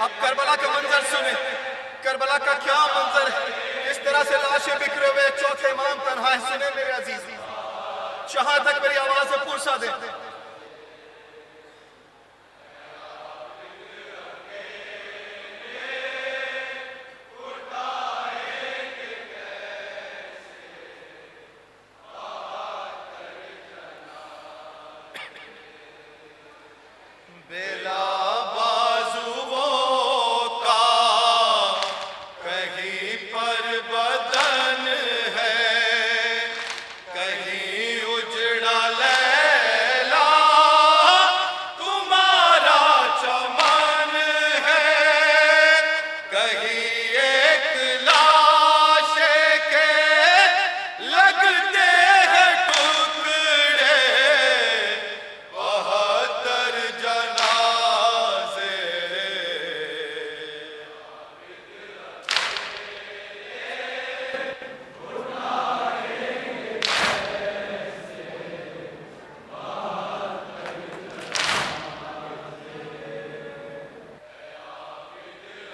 अब करबला का मंजर सुने, करबला का क्या मंजर है। इस तरह से लाशें बिखरे हुए चौथे इमाम तन्हा है। सुने मेरे अजीज, जहां तक मेरी आवाज से पूछा दे। बेला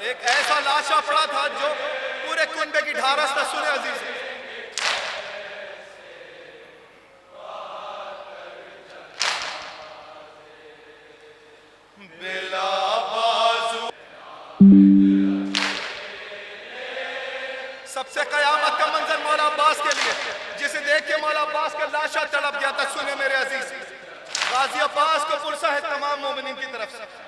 एक ऐसा लाशा पड़ा था जो पूरे कुनबे की ढारस था। सुने अजीज, बेला बाजू सबसे कयामत का मंजर मौला अब्बास के लिए, जिसे देख के मौला अब्बास का लाशा तड़प गया था। सुने मेरे अजीज, गाजी अब्बास को पुरसा है तमाम मोमिनीन की तरफ से।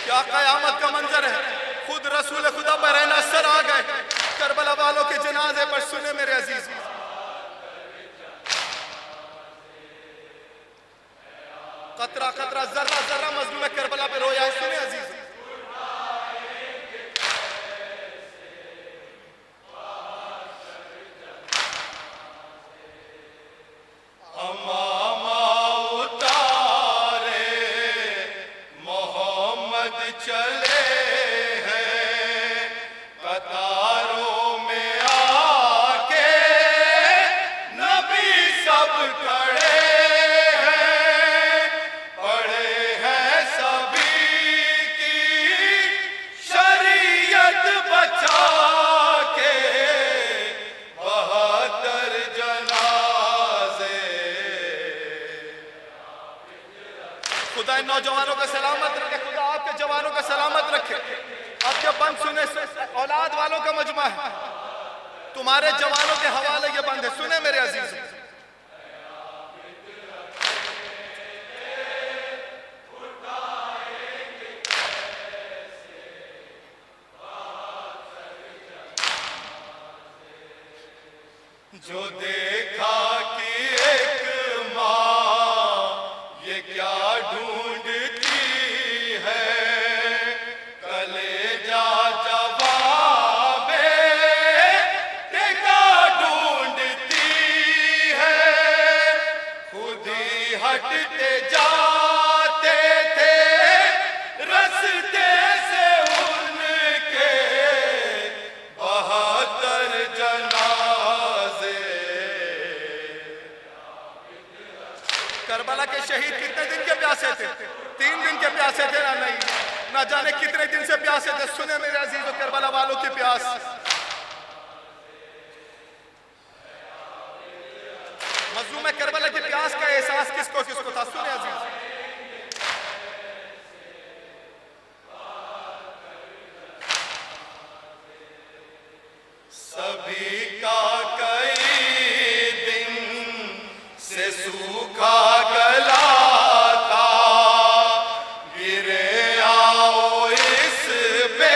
क्या कयामत का मंजर है। खुद रसूल खुदा पर असर आ गए करबला वालों के जनाजे पर। सुने मेरे अजीज, कतरा कतरा जर्रा जर्रा मजलूम करबला पे रोया है। सुने अजीज, चले हैं कतारों में आके, नबी सब खड़े हैं, पड़े हैं सभी की शरीयत बचा के 72 जनाजे। खुदा इन नौजवानों का सलामत रखे, खुदा आपके जवानों का सलामत रखे। अब जब बंद सुने औलाद वालों का मजमा है, तुम्हारे जवानों के हवाले ये बंद है। सुने मेरे अजीज, जो देखा कि एक माँ ये क्या ढूंढती है, कलेजा जवाबे टेका ढूंढती है। खुद ही हटते जाते थे रस्ते से उनके 72 जनाजे। करबला के शहीद कितने दिन के प्यासे थे? 3 दिन के प्यासे थे ना, नहीं ना जाने कितने दिन से प्यासे थे। सुने मेरे अजीज, करबला वालों की प्यास। मजलूम करबला की प्यास का एहसास किसको किसको था? सुने अजीज, सभी का कई दिन से सूखा गला था, गिरे आओ इस पे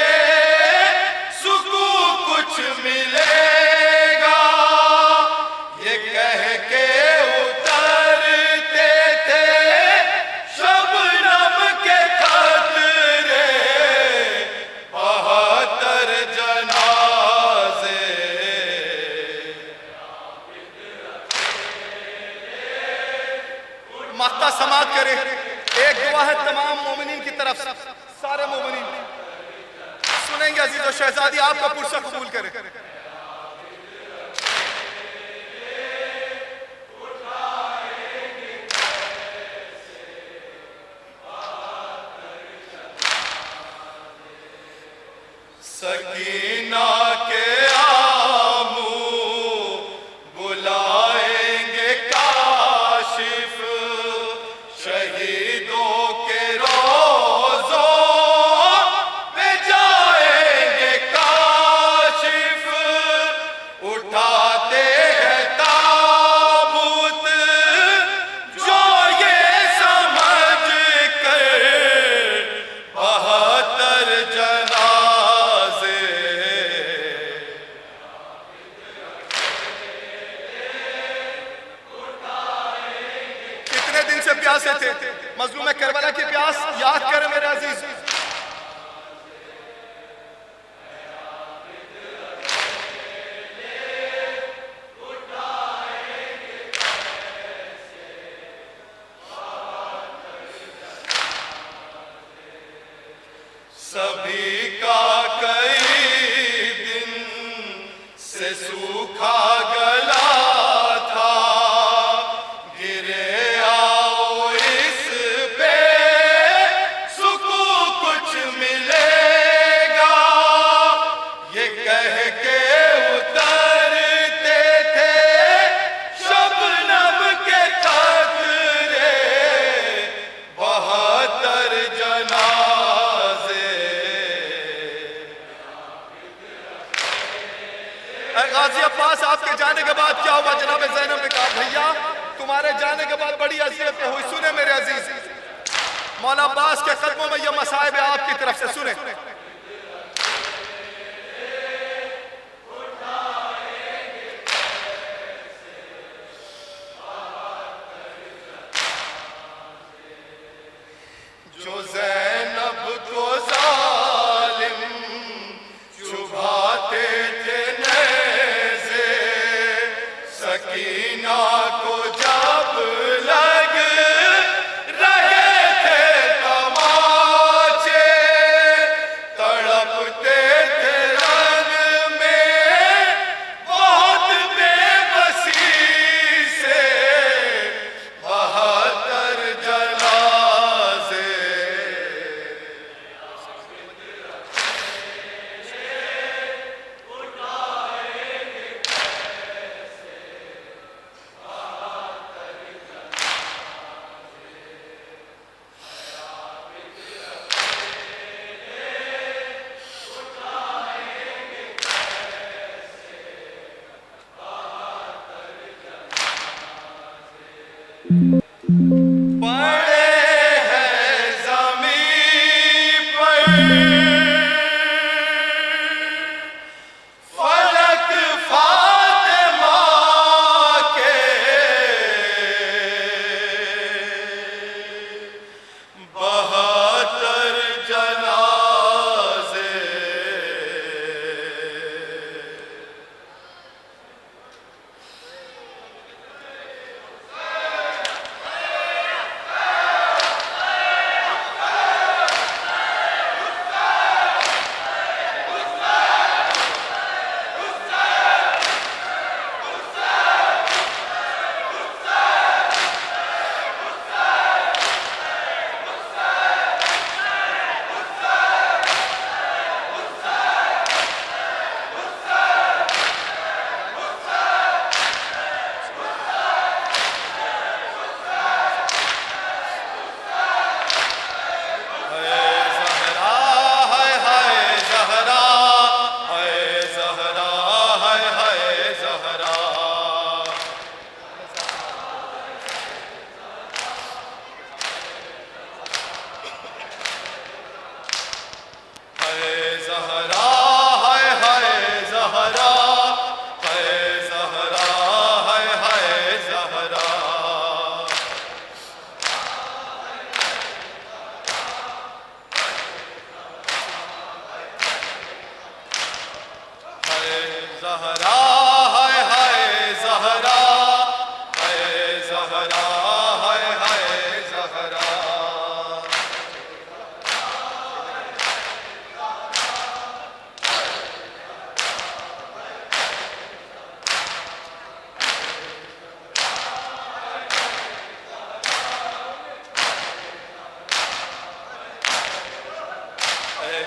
सुकून कुछ मिले। अजीज और शहजादी आपका पुरसा कबूल करे। सकीना के आमू बुलाएंगे काशिफ, शहीदों के रोज़ों पे जाएंगे काशिफ, उठाते हैं ताबूत जो ये समझ कर 72 जनाजे। कितने दिन से प्यासे थे, मजलूम करबला की प्यास याद करें मेरे अजीज। सभी का कई दिन से सूखा गला था, गिरे आओ इस पे सुकून कुछ मिलेगा, ये कह के उतरते थे शबनम के कतरे 72 जनाजे। गाजी अब्बास आपके जाने के बाद क्या हुआ? जनाब ज़ैनब ने कहा भैया तुम्हारे जाने के बाद बड़ी अज़ियतें हुई। सुने मेरे अजीज, मौला अब्बास के कदमों में यह मसाइब है आपकी तरफ से, सुने। जो ज़ैनब को ज़ालिम चुभाते थे नेज़े, सकीना को जब लग रहे थे तमाचे,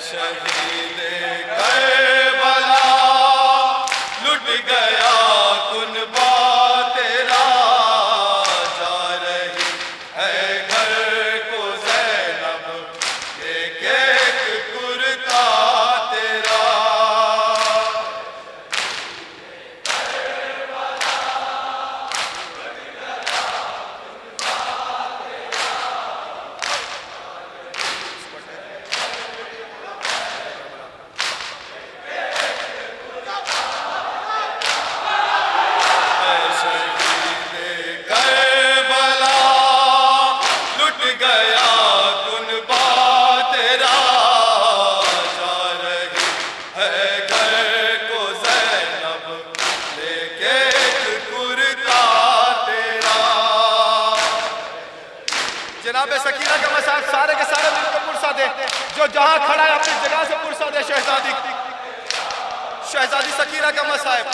शहीद करबला लुट गया कुनबा तेरा, जा रही है घर को ज़ैनब एक एक कुर्ता तेरा। जनाब सकीना का मसाब सारे के सारे मिलकर पुरसा दे, जो जहां खड़ा है अपनी जगह से पुरसा दे। शहजादी शहजादी सकीना का मसाब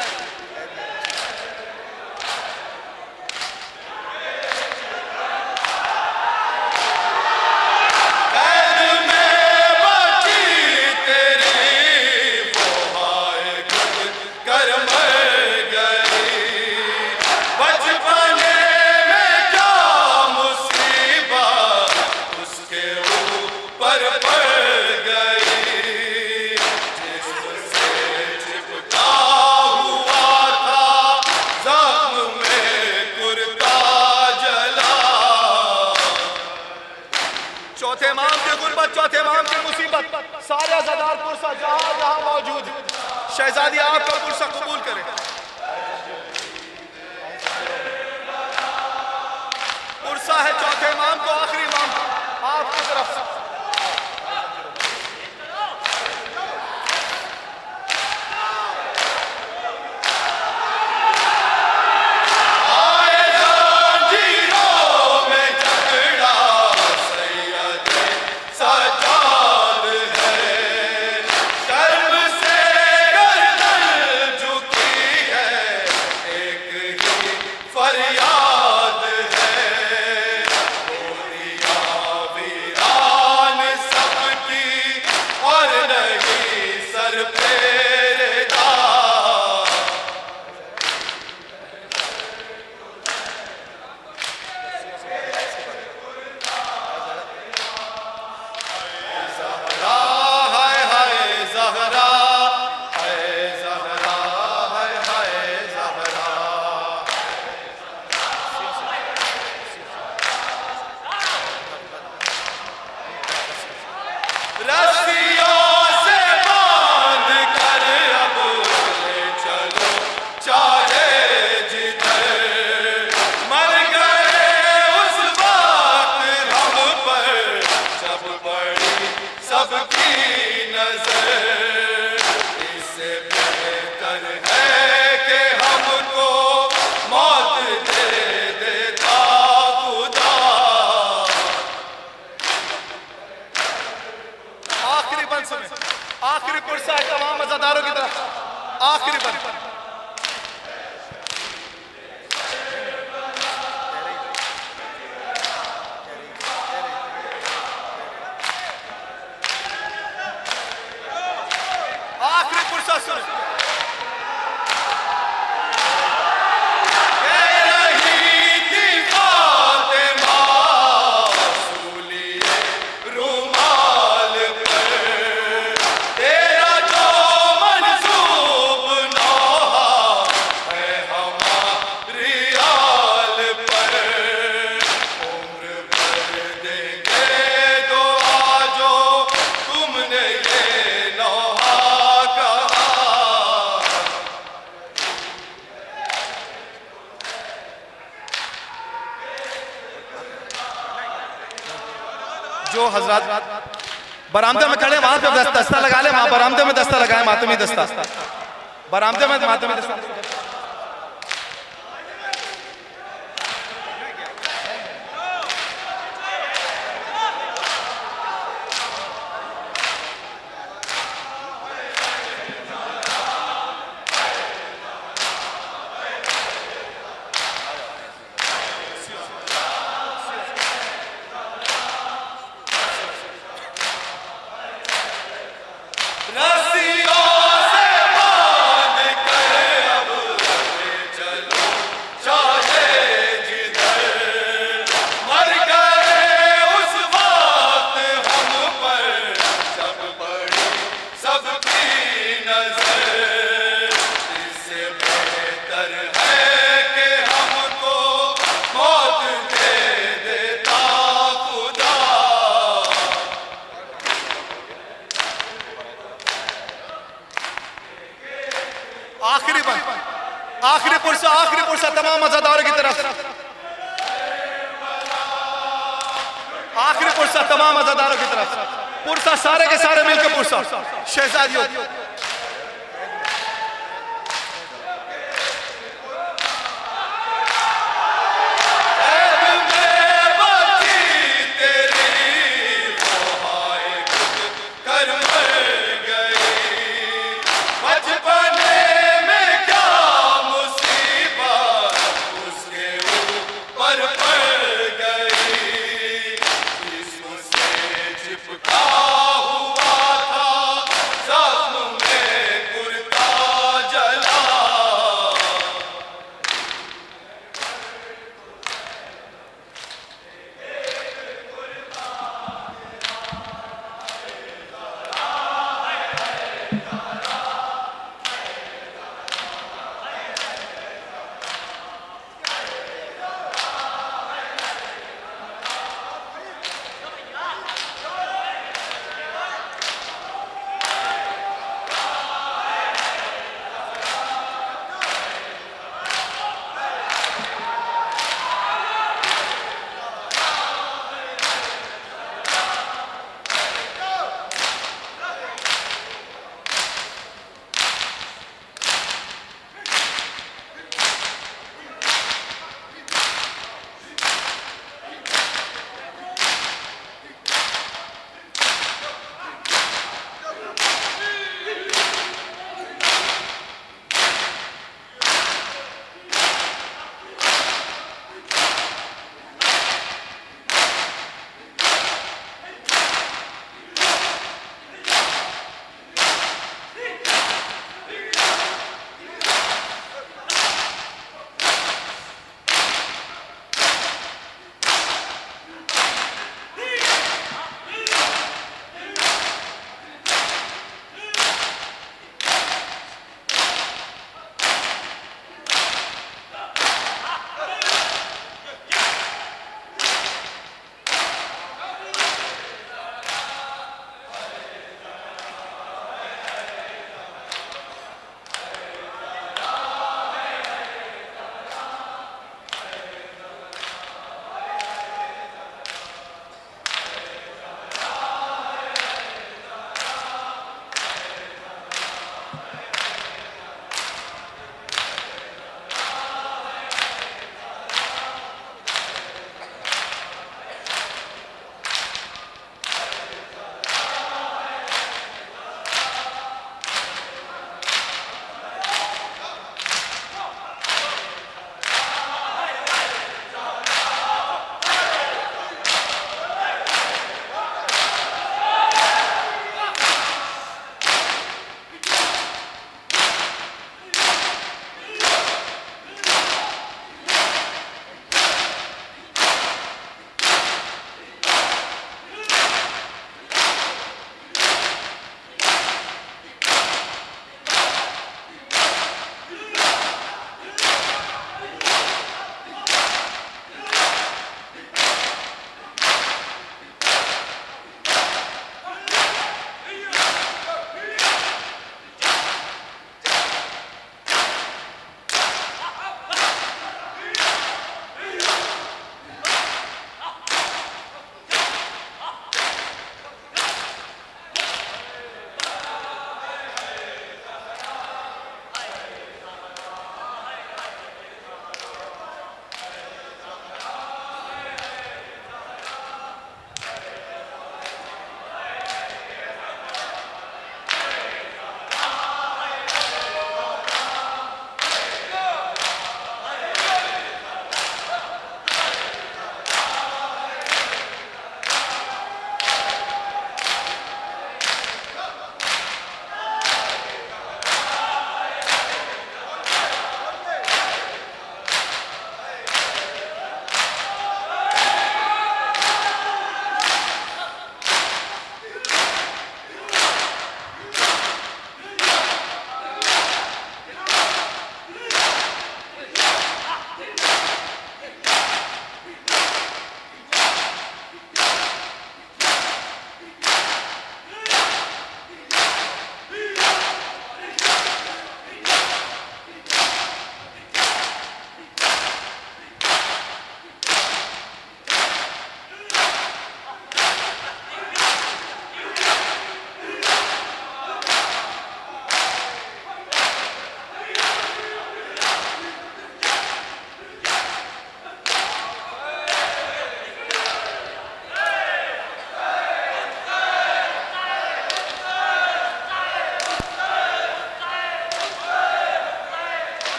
चौथे इमाम की गुर्बत, चौथे इमाम की मुसीबत, सारे अज़ादार पुरसा जहां जहां मौजूद, शहजादी आपका पुरसा कबूल करे। पुरसा है चौथे इमाम को, आखिरी इमाम आपकी तरफ से। आखिरी पुरसा है तमाम अज़ादारों की तरफ, आखिरी बंद। आखिरी पुरसा सुन, जो हजरत बरामदे में खड़े वहां पे दस्ता लगा ले, वहां बरामदे में दस्ता लगाए, मातमी दस्ता, बरामदे में मातमी दस्ता। रस्सियों से बांध कर अब आगे चलो, चाहे जिधर मर गए उस वक्त हम पर जब पड़ी सबकी नजर। इससे बेहतर है कि हमको मौत दे देता खुदा। आखिरी बंद, आखिरी पुरसा तमाम अज़ादारों की तरफ, आखिरी पुरसा तमाम अज़ादारों की तरफ, पुरसा सारे के सारे मिलकर पुरसा। शहजादियों चिपका हुआ था जख्म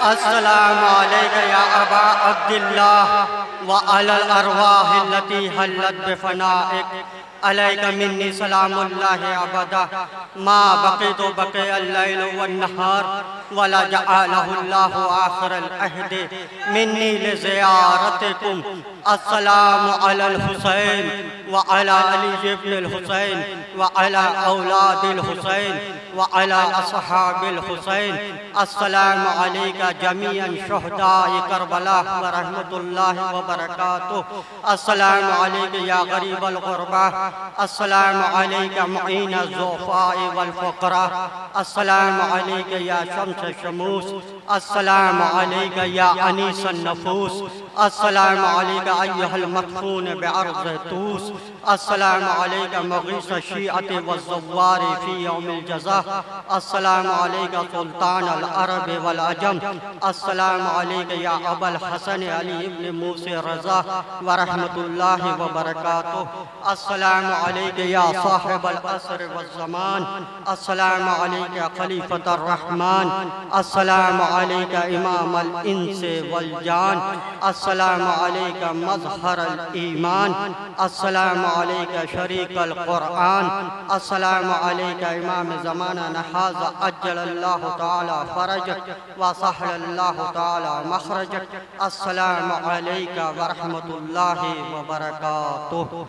अस्सलामु अलैका या अबा अब्दिल्लाह व अलल अरवाह अल्लती हल्लत बिफनाइक अलैका मिन्नी सलामुल्लाहि अबदा मा बक़ीतु बक़ियल लैल वन नहार वला जअलहुल्लाहु आखिरल अहद मिन्नी लिज़ियारतिकुम। अस्सलामु अलल हुसैन व अला अली इब्नुल हुसैन व अला औलादिल हुसैन व अला अस्हाबिल हुसैन। अस्सलामु अलैका जमीअन शुहदाए करबला व रहमतुल्लाहि व बरकातुहू। अस्सलामु अलैका या गरीबल गुरबा। अस्सलामु अलैका मुईन ज़ुफ़ाए वल फ़ुक़रा। अस्सलामु अलैका या शम्स शमूस। अस्सलामु अलैका या अनीस नफूस। अस्सलामु अलैका अय्युहल मदफून बिअर्ज़ तूस। अस्सलामु अलैका मुग़ीस शिअत व ज़व्वार फ़ी यौमिल जज़ा। अस्सलामु अलैका सुल्तान अल अरब वल अजम। अस्सलामु अलैका या अबल हसन अली इब्न मूसा रज़ा व रहमतुल्लाहि व बरकातुहू। अस्सलामु अलैका या साहिबल असर व ज़मान। अस्सलामु अलैका खलीफतुर रहमान। अस्सलामु अलैका इमामल इंस वल जान। अस्सलामु अलैका मज़हरल ईमान। अस्सलामु अलैका शरीकल कुरआन। अस्सलामु अलैका इमाम ज़माना हाज़ा अज्जलल्लाहु तआला फरजक व सहलल्लाहु तआला मखरजक। अस्सलामु अलैका व रहमतुल्लाहि व बरकातुहू।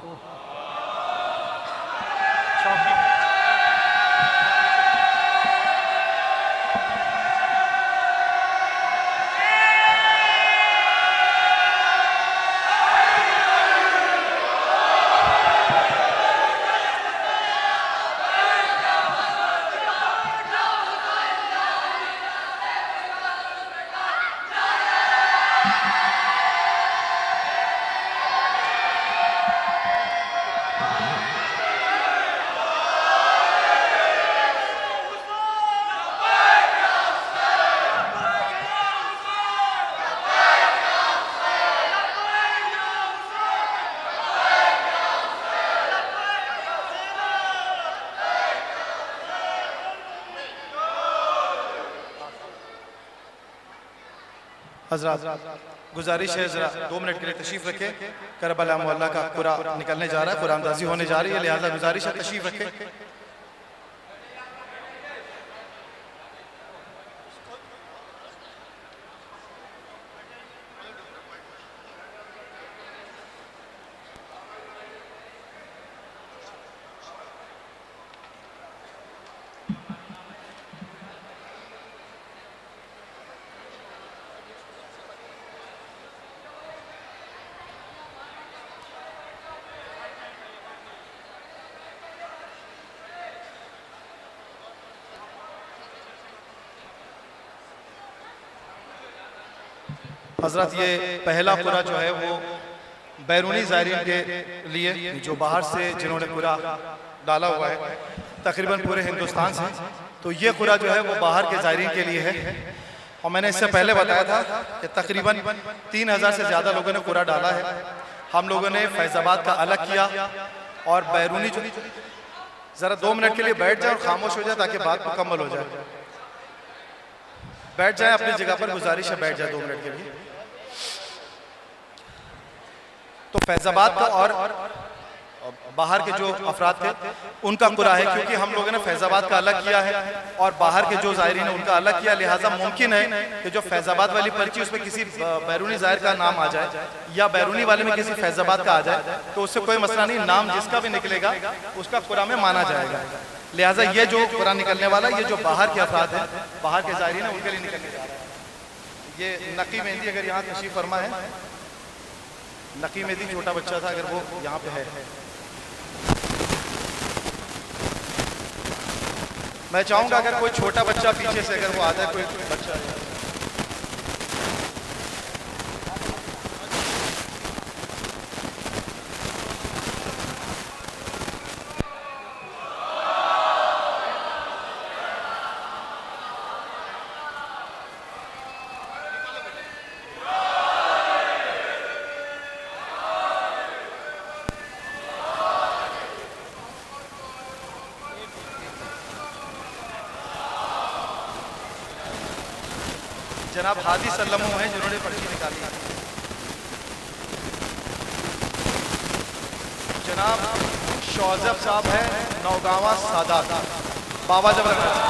हज़रात गुजारिश है जरा 2 मिनट के लिए तशरीफ रखें। करबला मोहल्ला का पूरा निकलने जा रहा है, कुरानदाजी होने जा रही है, लिहाजा गुजारिश है तशरीफ रखें। हजरत ये पहला पूरा जो है वो बैरूनी ज़ायरीन के लिए, जो बाहर से जिन्होंने पूरा डाला हुआ है तकरीबन पूरे हिंदुस्तान से, तो ये पूरा जो है वो बाहर के ज़ायरीन के लिए है। और मैंने इससे पहले बताया था कि तकरीबन 3000 से ज़्यादा लोगों ने पूरा डाला है। हम लोगों ने फैज़ाबाद का अलग किया और बैरूनी जो, ज़रा 2 मिनट के लिए बैठ जाए और खामोश हो जाए ताकि बात मुकम्मल हो जाए। बैठ जाए अपनी जगह पर, गुजारिश है बैठ जाए 2 मिनट के लिए। तो फैज़ाबाद का और बाहर के जो अफराद थे उनका कुरा है, क्योंकि हम लोगों ने फैज़ाबाद का अलग किया है और बाहर के जो ज़ायरीन है उनका अलग किया। लिहाजा मुमकिन है कि जो फैज़ाबाद वाली पर्ची उसमें किसी बैरूनी ज़ायर का नाम आ जाए या बैरूनी वाले में किसी फैज़ाबाद का आ जाए, तो उससे कोई मसला नहीं, नाम जिसका भी निकलेगा उसका कुरा में माना जाएगा। लिहाजा ये जो कुरा निकलने वाला, ये जो बाहर के अफराद हैं, बाहर के ज़ायरीन है, उनके लिए निकलने जा रहा है। ये नकी मेहंदी अगर यहाँ तशरीफ़ फरमा है, नकी मेहंदी छोटा बच्चा था, अगर वो यहाँ पे है, मैं चाहूँगा अगर कोई छोटा बच्चा पीछे से अगर वो आ जाए, कोई बच्चा जनाब हादी सल्लमो हैं जिन्होंने पर्ची निकाली है। जनाब शौजब साहब है नौगावा सादात बाबा जबरदस्त।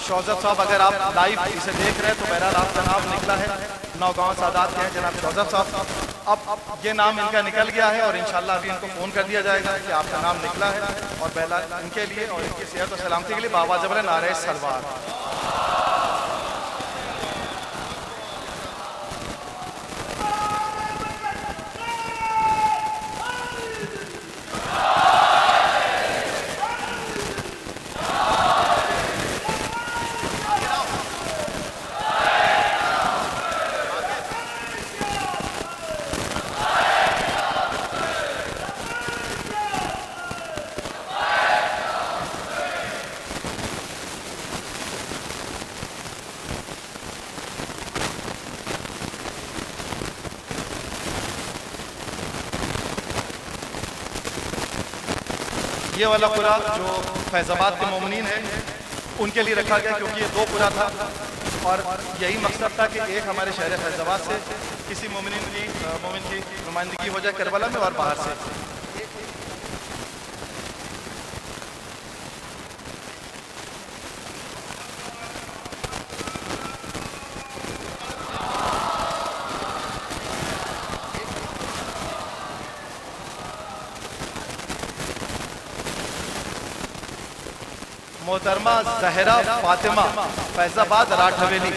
शौजब साहब अगर आप लाइव इसे देख रहे हैं तो बहरहाल आपका नाम निकला है, नौगावा सादात के हैं जनाब शौजब साहब। अब ये नाम इनका निकल गया है और इंशाल्लाह अभी इनको फ़ोन कर दिया जाएगा कि आपका नाम निकला है, और बहरहाल इनके लिए और इनकी सेहत और सलामती के लिए बाबा जबर नारे सलवार। ये वाला कुरा जो फैज़ाबाद के मोमिनीन है उनके लिए रखा गया, क्योंकि ये 2 कुरा था और यही मकसद था कि एक हमारे शहर फैज़ाबाद से किसी मोमिन की नुमाइंदगी हो जाए करबला में और बाहर से। मोहतरमा जहरा फातिमा फैजाबाद राठ हवेली।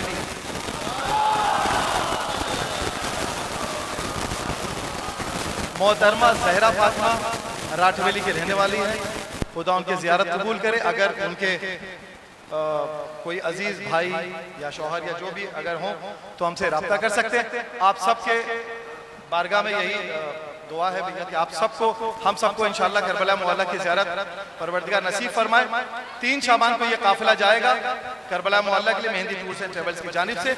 मोहतरमा जहरा फातिमा राठ हवेली की रहने वाली है। खुदा उनकी ज़ियारत कबूल करे। अगर उनके कोई अजीज भाई या शौहर या जो भी अगर हों तो हमसे रब्ता कर सकते हैं। आप सबके बारगाह में यही दुआ है भैया कि आप सबको हम सबको इंशाअल्लाह करबला मुअल्ला की ज़ियारत परवरदिगार नसीब फरमाए। 3 शाबान को ये काफिला जाएगा करबला मुअल्ला के लिए मेहंदी टूर्स एंड ट्रेवल्स की जानिब से।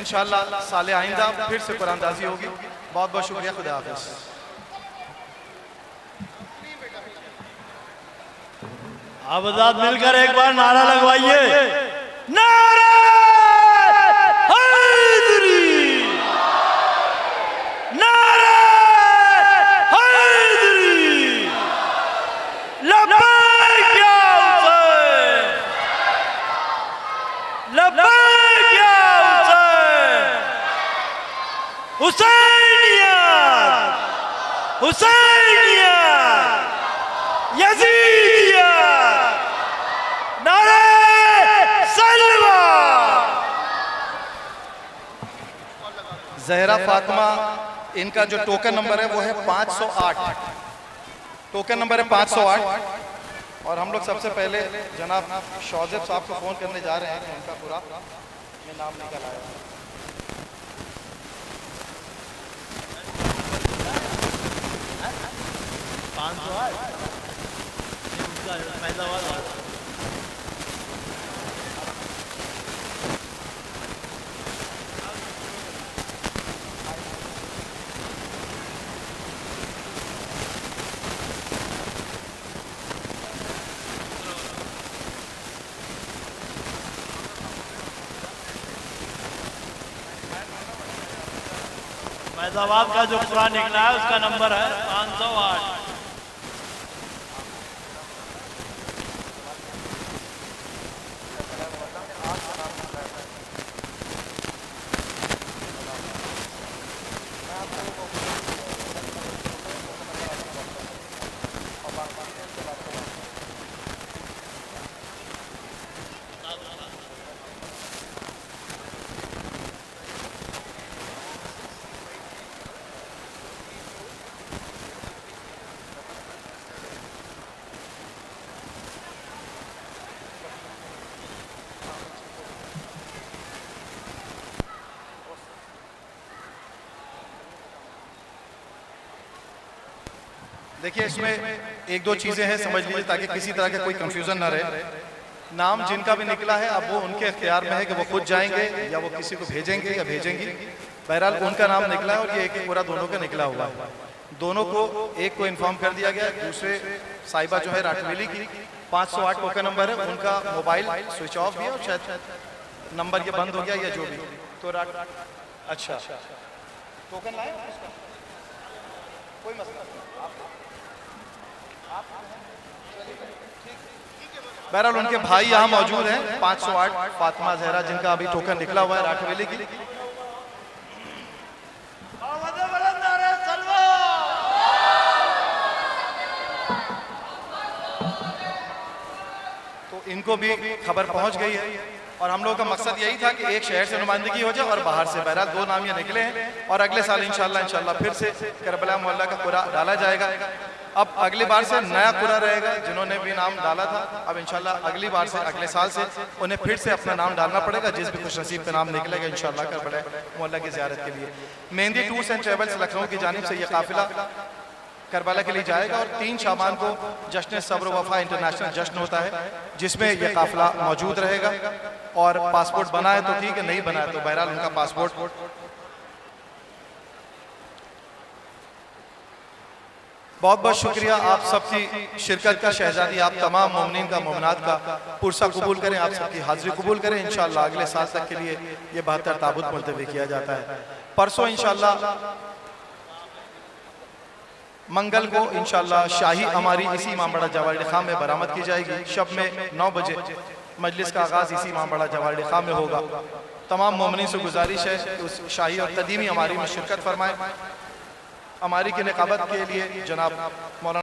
इंशाअल्लाह साले आइंदा फिर से कुरानदाजी होगी। बहुत बहुत शुक्रिया। खुदा हाफिज़। आबाद मिलकर एक बार नारा लगवाइए, नारा हैदरी, नारा हैदरी, लब्बैक या हुसैन, लब्बैक या हुसैन, हुसैनियत, हुसैनियत, यजीदियत, नारे सलवार। जहरा फातिमा इनका जो टोकन नंबर है वो है 508। टोकन नंबर है 508। और हम लोग सबसे पहले जनाब शौजब साहब को फ़ोन करने जा रहे हैं कि उनका पूरा ये नाम निकल आया। फैजाबाद का जो पूरा निकला है उसका नंबर है 508। देखिए इसमें 1-2 चीज़ें हैं, समझ लीजिए ताकि किसी तरह का कोई कंफ्यूजन ना रहे। नाम जिनका भी निकला है अब वो उनके इख्तियार में है कि वो खुद जाएंगे या वो किसी को भेजेंगे या भेजेंगी। बहरहाल उनका नाम निकला है और ये एक पूरा दोनों का निकला हुआ है। दोनों को, एक को इन्फॉर्म कर दिया गया, दूसरे साहिबा जो है राठवेली की 508 टोकन नंबर है, उनका मोबाइल स्विच ऑफ भी है और शायद नंबर ये बंद हो गया या जो भी। तो अच्छा टोकन लाए उसका कोई मसला नहीं। बहरहाल उनके भाई यहाँ मौजूद हैं 508 फातिमा जहरा, जिनका अभी टोकन निकला हुआ है राठवेली की। तो इनको भी खबर पहुंच गई है और हम लोगों का मकसद यही था कि एक शहर से नुमाइंदगी हो जाए और बाहर से। बहरहाल 2 नाम ये निकले हैं और अगले साल इंशाल्लाह फिर से करबला मोहल्ला का कुरा डाला जाएगा। अब अगली बार से नया कुरा रहेगा, जिन्होंने भी नाम डाला था अब इंशाल्लाह अगली बार से, अगले साल से उन्हें फिर से अपना नाम डालना पड़ेगा, जिस भी खुश नसीब का नाम निकलेगा इंशाल्लाह करबला मोहल्ला की ज़ियारत के लिए। Mehndi tours and travels Lucknow की जानिब से ये काफिला करबला के लिए जाएगा और 3 शाबान को जश्न सब्र वफा इंटरनेशनल जश्न होता है, जिसमें यह काफिला मौजूद रहेगा। और पासपोर्ट बना है तो ठीक है, नहीं बना है तो बहरहाल उनका पासपोर्ट। बहुत बहुत शुक्रिया आप सबकी शिरकत का। शहजादी आप तमाम मोमिनीन का, मोमिनात का पुरसा कबूल करें, आप सबकी हाजिरी कबूल करें। इंशाअल्लाह अगले साल तक के लिए ये 72 ताबूत मुलतवी किया जाता है। परसों इंशाअल्लाह मंगल को इंशाअल्लाह शाही हमारी इसी इमामबाड़ा जवाहरी खां में बरामद की जाएगी। शब में 9 बजे मजलिस का आगाज़ इसी इमामबाड़ा जवाहरी खां में होगा। तमाम मोमिनीन से गुजारिश है कि उस शाही और कदीमी हमारी में शिरकत फरमाएं। हमारी की निकाबत के लिए जनाब मौलाना